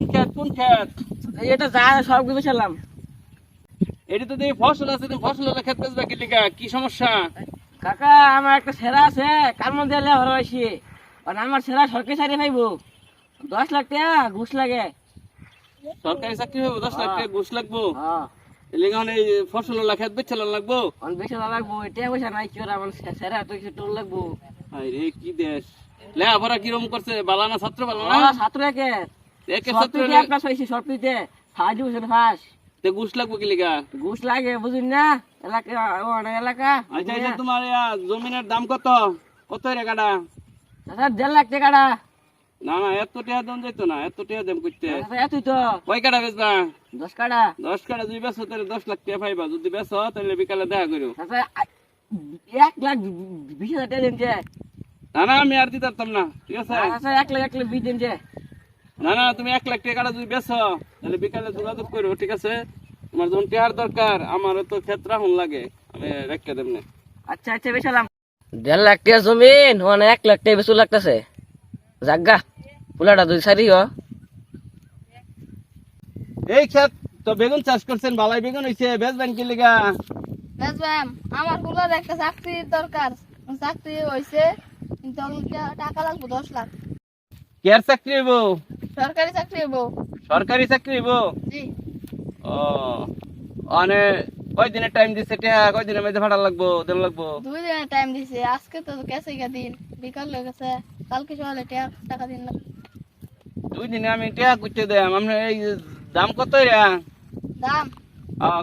কোন ক্ষেত? এটা যা সব কিছু ছিলাম। এটি তো দেখি ফসল আছে, তুমি ফসল হলে ক্ষেত বেচবা কি লিগা? কি সমস্যা? কাকা আমার একটা ছেড়া আছে, কার মধ্যে লেবার হয়েছি, আর আমার ছেড়া সরকারি চাকরি পাইবো, 10 লাখ টাকা ঘুষ লাগে। সরকারি চাকরি হইব, 10 লাখ টাকা ঘুষ লাগবো? হ্যাঁ, এই লিগা এই ফসল হলে ক্ষেত বেচে লাগবো? অনেক বেশি লাগবো, এটা পয়সা নাই কি ওরা, আমার ছেড়া তো কিছু টোল লাগবো। আরে কি দেশ, লেখাপড়া কিরম করছে? বালানা ছাত্র বালানা? ছাত্র একে একে ছাত্র সবটিতে একটা পাইছি, সবটিতে ফার্স্ট ডিভিশন ফার্স্ট। তে ঘুষ লাগবো কি লিগা? ঘুষ লাগে বুঝুন না, এলাকা অনেক এলাকা। আচ্ছা আচ্ছা, তোমার জমিনের দাম কত? কত রে কাটা? 1.5 লাখ টাকাটা। না না, এত টাকা দাম যাইতো না, এত টাকা দাম করতে। এতই তো, কয় কাটা বেচবা? 10 কাটা। 10 কাটা যদি বেচো তাহলে 10 লাখ টাকা পাইবা, যদি বেচো তাহলে বিকালে দেখা করো। 1,20,000 টাকা দিন যে। না না, আমি আর দিতে পারতাম না, ঠিক আছে? 1,20,000 দিন যে। না না, তুমি 1 লাখ টাকা কাটা যদি বেচো তাহলে বিকালে যোগাযোগ করো, ঠিক আছে? তোমার যখন টাকার দরকার, আমারও তো ক্ষেত রাখুন লাগে, আমি রেখে দেব না। আচ্ছা আচ্ছা, বেশালাম 1.5 লাখ টাকা জমিন, 1 লাখ টাকা বেশি লাগতেছে। জাগা পুলাটা 2 সারি এই ক্ষেত তো বেগুন চাষ করছেন, বালাই বেগুন হইছে, বেচবেন কি লিগা? বুঝলাম, আমার গুলোর একটা চাকরির দরকার, চাকরি হয়েছে কিন্তু টাকা লাগবে 10 লাখ। কেয়ার চাকরি হইব? সরকারি চাকরি হবো। সরকারি চাকরি হইব? জি। ও, মানে কয়দিনের টাইম দিছে? টাকা কয়দিনের মধ্যে ভাড়া লাগবো, দেন লাগবো? 2 দিনের টাইম দিছে, আজকে তো গেছে দিন, বিকাল হয়ে গেছে, কালকে সকালে টাকা দিন লাগবে। 2 দিনে আমি টাকা করতে দেম। আপনার এই দাম কত রে? দাম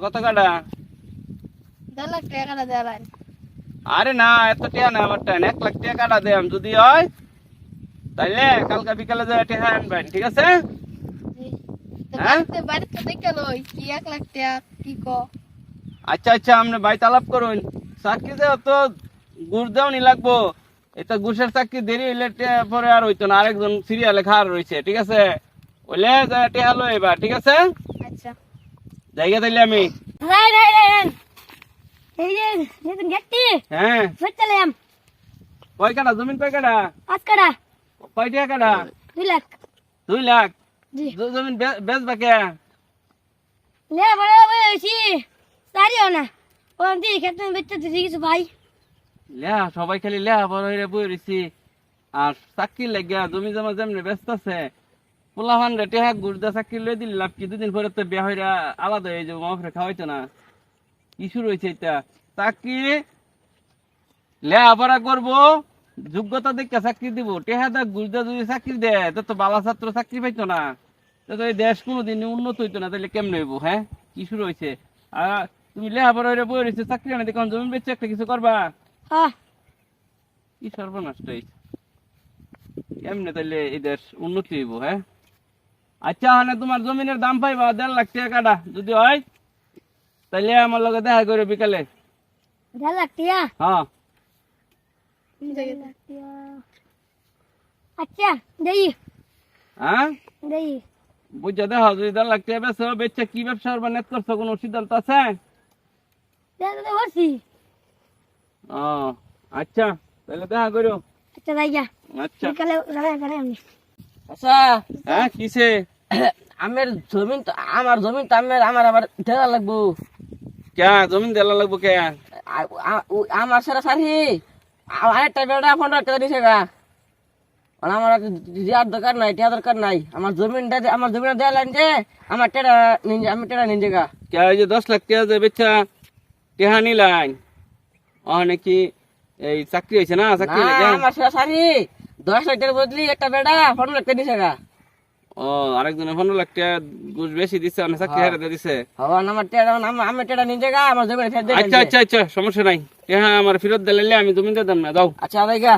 কত কাটা? 1.5 লাখ টাকা দেওয়া লাগে। আরে না, এত টাকা না আমার, 1 লাখ টাকা কাটা দেম যদি হয়, তাইলে কালকে বিকালে যায় টাকা আনবেন, ঠিক আছে? জি। তো হ্যাঁ? বাড়িতে দেখে লই কি 1 লাখ টাকা কি আচ্ছা আচ্ছা, আপনি ভাই তালাপ করুন। চাকরি দেওয়া তো ঘুষ দেওয়ানি লাগবো। এটা ঘুষের চাকরি দেরি হইলে পরে আর হইতো না, আরেকজন সিরিয়ালে খাওয়ার রয়েছে, ঠিক আছে? ওইলে টেহা লো এবার, ঠিক আছে? আচ্ছা। জায়গা তাইলে আমি। রাই রাই রাই এই যে নতুন গেটটি হ্যাঁ, চলেলাম। কয় কাটা জমিন? কয় কাটা? 5 কাটা। কয় টাকা কাটা? 2 লাখ। 2 লাখ? জি। জমিন বেচবা কে? লে বড় হয়েছি সারিও না, ওন দিয়ে খেতে বেচতে দিছি কিছু ভাই। লেহা সবাই খালি লেহা বড় হইরে বই রইছি, আর চাকরি লাগিয়া জমি জমা যেমনি ব্যস্ত আছে, পোলাহান রে টেহা ঘুষ দা চাকরি লই দিল লাভ কি? 2 দিন পরে তো বিয়া হইরা আলাদা হয়ে যাবো, মাফরে খাওয়াইতো না। কি শুরু হয়েছে এটা? চাকরি লেখাপড়া করবো, যোগ্যতা দেখে চাকরি দিব, টেহা দা ঘুষ দা যদি চাকরি দেয় তো বালা ছাত্র চাকরি পাইতো না, তো এই দেশ কোনোদিন উন্নত হইতো না, তাহলে কেমনে হইব? হ্যাঁ, কি শুরু হয়েছে? আর তুমি লেখাপড়া হইরে বই রয়েছে, চাকরি আনে দেখুন, জমি বেচে একটা কিছু করবা? হ্যাঁ। কি সর্বনাশ কেমনে তাইলে এই দেশ উন্নতি হইব? হ্যাঁ, আচ্ছা, মানে তোমার জমিনের দাম পাইবা 1.5 লাখ টাকা কাটা, যদি হয় তাইলে আমার লগে দেখা করে বিকালে। 1.5 লাখ টাকা। হ্যাঁ। আচ্ছা দেই হ্যাঁ, দেই। বুঝা দেখো, যদি 1.5 লাখ টাকা বেচো, বেচে কি ব্যবসা করবা নেট করছো, কোনো সিদ্ধান্ত আছে? দাদা বলছি। ও আচ্ছা, তাহলে দেখা করো। আচ্ছা ভাইয়া, আচ্ছা। বিকালে জানাই আমি। আচ্ছা, হ্যাঁ, কিসে? আমার জমিন তো, আমার জমিন তো আমার আবার ঢেলা লাগবো। কে জমিন দেলা লাগবো কে? আমার সারা সারি আরেকটা বেড়া 15 টাকা দিছে গা, আমার দেওয়ার দরকার নাই, টেয়া দরকার নাই, আমার জমিনটা দেওয়া লাইন যে, আমার টেরা নিঞ্জে, আমি টেরা নিঞ্জে গা। কে ওই যে 10 লাখ টাকা যে বেচা টেহা নিলাইন, ও নাকি এই চাকরি হয়েছে না? চাকরি না, লাগে? আমার সারা সারি 10 লাখ টাকার বদলি একটা বেড়া 15 লাখ টাকা দিছে গা। ও, আরেকজনে 15 লাখ টাকা ঘুষ বেশি দিছে, অনেক চাকরি হারে দিছে। হবা আমার টেরা, আমি টেরা নিঞ্জে গা, আমার জমিন ফেরত দিয়ে আচ্ছা আচ্ছা আচ্ছা, সমস্যা নাই, টেহা আমার ফেরত দিলে আমি জমিন দিয়ে দাম না, দাও। আচ্ছা ভাই গা।